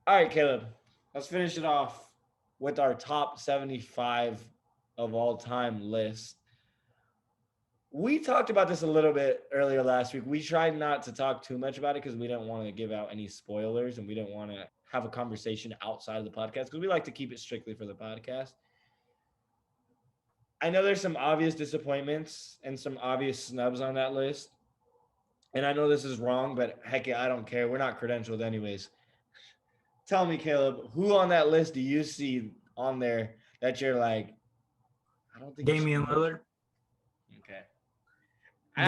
All right, Caleb, let's finish it off with our top 75 of all time list. We talked about this a little bit earlier last week. We tried not to talk too much about it because we didn't want to give out any spoilers and we didn't want to have a conversation outside of the podcast because we like to keep it strictly for the podcast. I know there's some obvious disappointments and some obvious snubs on that list. And I know this is wrong, but heck yeah, I don't care. We're not credentialed anyways. Tell me, Caleb, who on that list do you see on there that you're like, I don't think Damian Lillard. Okay. I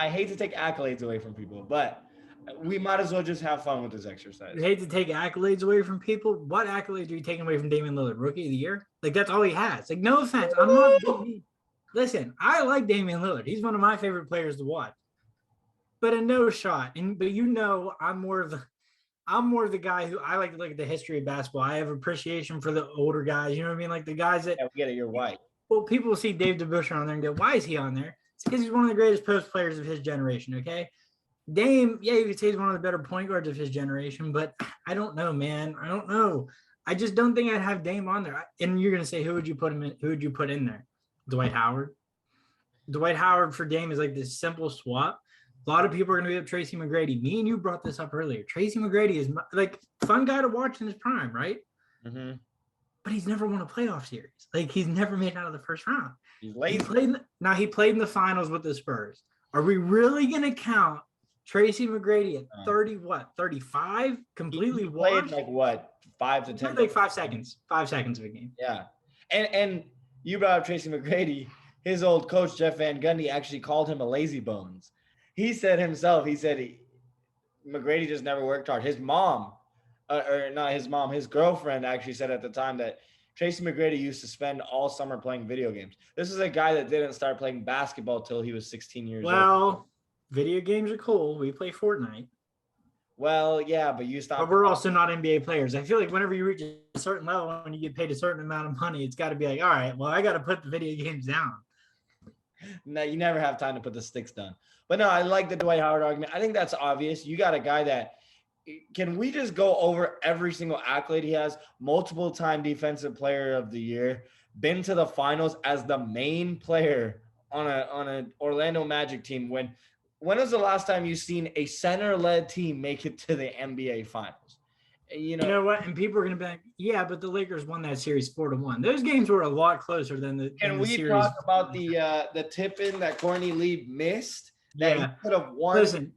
hate to take accolades away from people, but we might as well just have fun with this exercise. You hate to take accolades away from people. What accolades are you taking away from Damian Lillard? Rookie of the year? Like, that's all he has. Like, no offense. I'm not. Listen, I like Damian Lillard. He's one of my favorite players to watch. But a no shot. But I'm more of the guy who I like to look at the history of basketball. I have appreciation for the older guys. You know what I mean? Like the guys that we get it, you're white. Well, people will see Dave DeBusschere on there and go, why is he on there? It's because he's one of the greatest post players of his generation, okay? Dame, yeah, you could say he's one of the better point guards of his generation, but I don't know, man. I don't know. I just don't think I'd have Dame on there. And you're gonna say, who would you put in there? Dwight Howard. Dwight Howard for Dame is like this simple swap. A lot of people are going to be up Tracy Mcgrady. Me and you brought this up earlier. Tracy Mcgrady is like fun guy to watch in his prime, right? Mm-hmm. But he's never won a playoff series. Like he's never made it out of the first round. He's lazy. He played in the finals with the Spurs. Are we really going to count Tracy Mcgrady at 35? Completely he played washed? Like 5 to 10? Like 5 seconds. 5 seconds of a game. Yeah. And you brought up Tracy Mcgrady. His old coach, Jeff Van Gundy, actually called him a lazy bones. He said himself, McGrady just never worked hard. His mom, or not his mom, his girlfriend actually said at the time that Tracy McGrady used to spend all summer playing video games. This is a guy that didn't start playing basketball till he was 16 years old. Well, video games are cool. We play Fortnite. Well, yeah, but you stopped. But we're also not NBA players. I feel like whenever you reach a certain level and you get paid a certain amount of money, it's got to be like, all right, well, I got to put the video games down. No, you never have time to put the sticks down. But no, I like the Dwight Howard argument. I think that's obvious. You got a guy that can we just go over every single accolade he has? Multiple time defensive player of the year, been to the finals as the main player on an Orlando Magic team. When was the last time you seen a center-led team make it to the NBA finals? You know what? And people are going to be like, yeah, but the Lakers won that series 4-1. Those games were a lot closer than the Can we series. Talk about the tip-in that Courtney Lee missed that he could have won? Listen,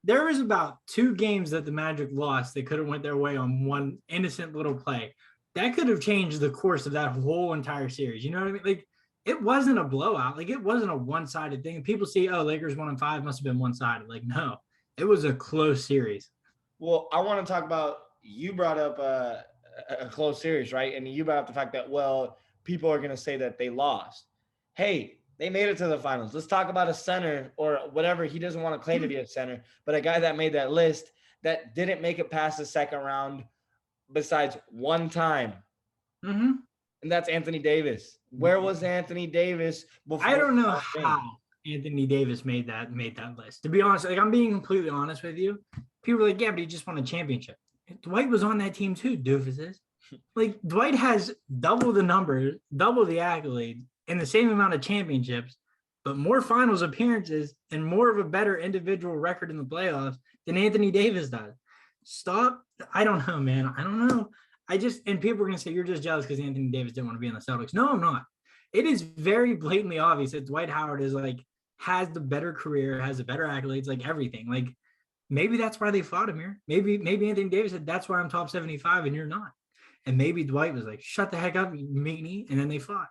there was about 2 games that the Magic lost that could have went their way on one innocent little play. That could have changed the course of that whole entire series. You know what I mean? Like, it wasn't a blowout. Like, it wasn't a one-sided thing. People see, oh, Lakers 1-5 must have been one-sided. Like, no, it was a close series. Well, I want to talk about, you brought up a close series, right? And you brought up the fact that, well, people are going to say that they lost. Hey, they made it to the finals. Let's talk about a center or whatever. He doesn't want to claim to be a center, but a guy that made that list that didn't make it past the second round besides one time. Mm-hmm. And that's Anthony Davis. Where was Anthony Davis before? I don't know how Anthony Davis made that list. To be honest, like I'm being completely honest with you. People are like, yeah, but he just won a championship. Dwight was on that team too, doofuses. Like Dwight has double the numbers, double the accolades, and the same amount of championships, but more finals appearances and more of a better individual record in the playoffs than Anthony Davis does. Stop. I don't know, man. I don't know. And people are going to say, you're just jealous because Anthony Davis didn't want to be in the Celtics. No, I'm not. It is very blatantly obvious that Dwight Howard is like, has the better career, has the better accolades, like everything. Like maybe that's why they fought him here. Maybe Anthony Davis said, that's why I'm top 75 and you're not. And maybe Dwight was like, shut the heck up, you meanie. And then they fought.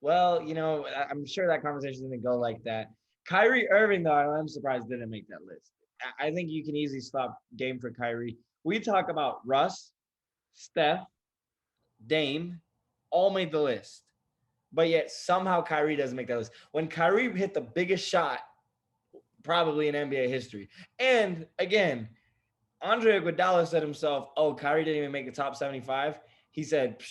Well, I'm sure that conversation didn't go like that. Kyrie Irving, though, I'm surprised didn't make that list. I think you can easily stop game for Kyrie. We talk about Russ, Steph, Dame, all made the list. But yet somehow Kyrie doesn't make that list. When Kyrie hit the biggest shot probably in NBA history. And again, Andre Iguodala said himself, oh, Kyrie didn't even make the top 75. He said,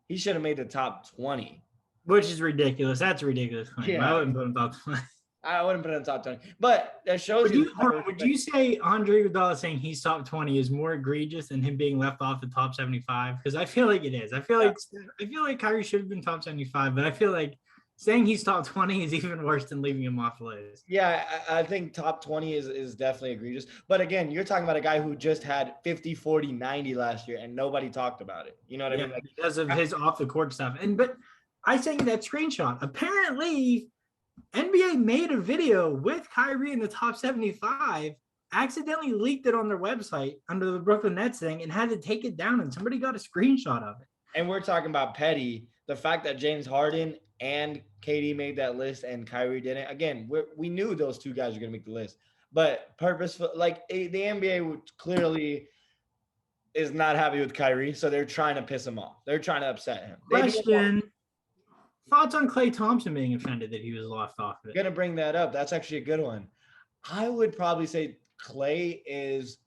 he should have made the top 20. Which is ridiculous. That's a ridiculous claim. Yeah. I wouldn't put him top 20. I wouldn't put it in top 20, but that shows Would you. you, hold on, would you say Andre Iguodala saying he's top 20 is more egregious than him being left off the top 75? Because I feel like it is. I feel like Kyrie should have been top 75, but I feel like saying he's top 20 is even worse than leaving him off the list. Yeah, I think top 20 is definitely egregious. But again, you're talking about a guy who just had 50, 40, 90 last year, and nobody talked about it. You know what I mean? Like, because of his off the court stuff. But I sent that screenshot. Apparently, NBA made a video with Kyrie in the top 75, accidentally leaked it on their website under the Brooklyn Nets thing, and had to take it down. And somebody got a screenshot of it. and we're talking about petty. The fact that James Harden and KD made that list and Kyrie didn't. Again, we knew those two guys were going to make the list, but purposeful, like the NBA would clearly is not happy with Kyrie, so they're trying to piss him off. They're trying to upset him. Question: thoughts on Klay Thompson being offended that he was left off of it? Gonna bring that up. That's actually a good one. I would probably say Klay is.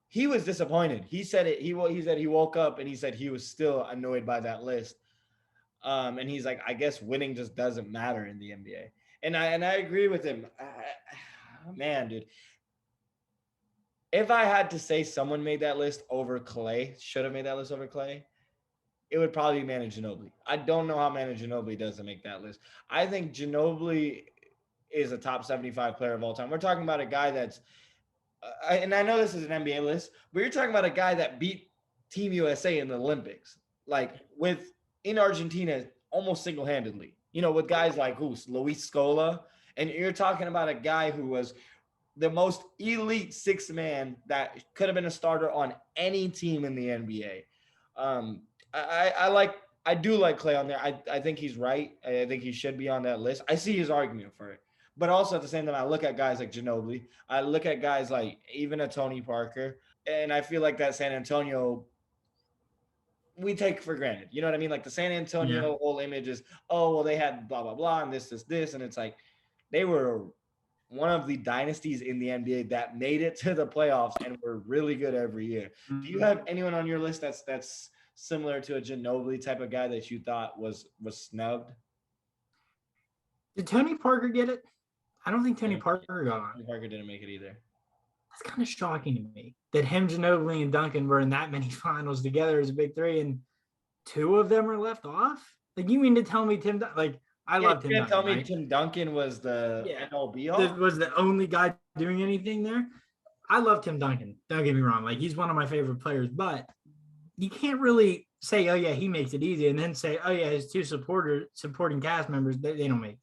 He was disappointed. He said it. He said he woke up and he said he was still annoyed by that list. And he's like, I guess winning just doesn't matter in the NBA. And I agree with him. Man, dude. If I had to say someone made that list over Klay, should have made that list over Klay, it would probably be Manu Ginobili. I don't know how Manu Ginobili doesn't make that list. I think Ginobili is a top 75 player of all time. We're talking about a guy that's, and I know this is an NBA list, but you're talking about a guy that beat Team USA in the Olympics, like in Argentina, almost single-handedly, with guys like Luis Scola. And you're talking about a guy who was the most elite sixth man that could have been a starter on any team in the NBA. I do like Klay on there. I think he's right. I think he should be on that list. I see his argument for it. But also at the same time, I look at guys like Ginobili. I look at guys like even a Tony Parker. And I feel like that San Antonio, we take for granted. You know what I mean? Like the San Antonio whole image is, oh, well, they had blah, blah, blah, and this. And it's like they were one of the dynasties in the NBA that made it to the playoffs and were really good every year. Do you have anyone on your list that's similar to a Ginobili type of guy that you thought was snubbed? Did Tony Parker get it? I don't think Tony Parker got on. Tony Parker didn't make it either. That's kind of shocking to me that him, Ginobili, and Duncan were in that many finals together as a big three, and two of them are left off. Like, you mean to tell me I love Tim Duncan. You tell me Tim Duncan was the NLB was the only guy doing anything there. I love Tim Duncan. Don't get me wrong. Like, he's one of my favorite players, but you can't really say, oh yeah, he makes it easy, and then say, oh yeah, his two supporting cast members, they don't make it.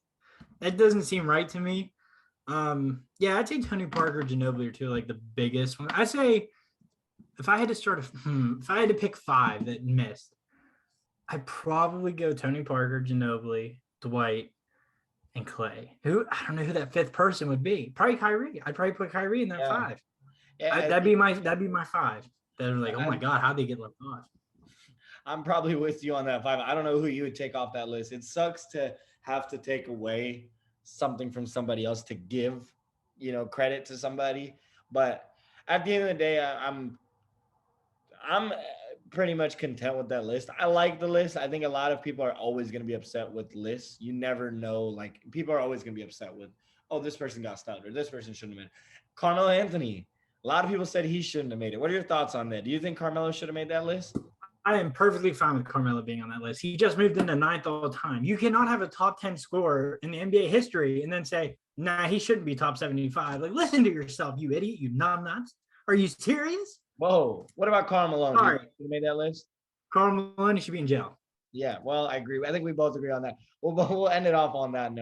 That doesn't seem right to me. Yeah, I'd say Tony Parker, Ginobili are two like the biggest one. I say if I had to pick five that missed, I'd probably go Tony Parker, Ginobili, Dwight, and Klay. I don't know who that fifth person would be. Probably Kyrie. I'd probably put Kyrie in that five. Yeah, that'd be my five. They're like, oh my God, how'd they get left off? I'm probably with you on that five. I don't know who you would take off that list. It sucks to have to take away something from somebody else to give, credit to somebody. But at the end of the day, I'm pretty much content with that list. I like the list. I think a lot of people are always going to be upset with lists. You never know. Like, people are always going to be upset with, oh, this person got snubbed or this person shouldn't have made it. Carmelo Anthony. A lot of people said he shouldn't have made it. What are your thoughts on that? Do you think Carmelo should have made that list? I am perfectly fine with Carmelo being on that list. He just moved into 9th all the time. You cannot have a top 10 scorer in the NBA history and then say, nah, he shouldn't be top 75. Like, listen to yourself, you idiot, you numbnuts. Are you serious? Whoa. What about Karl Malone? Sorry. You made that list? Karl Malone should be in jail. Yeah, well, I agree. I think we both agree on that. We'll end it off on that note.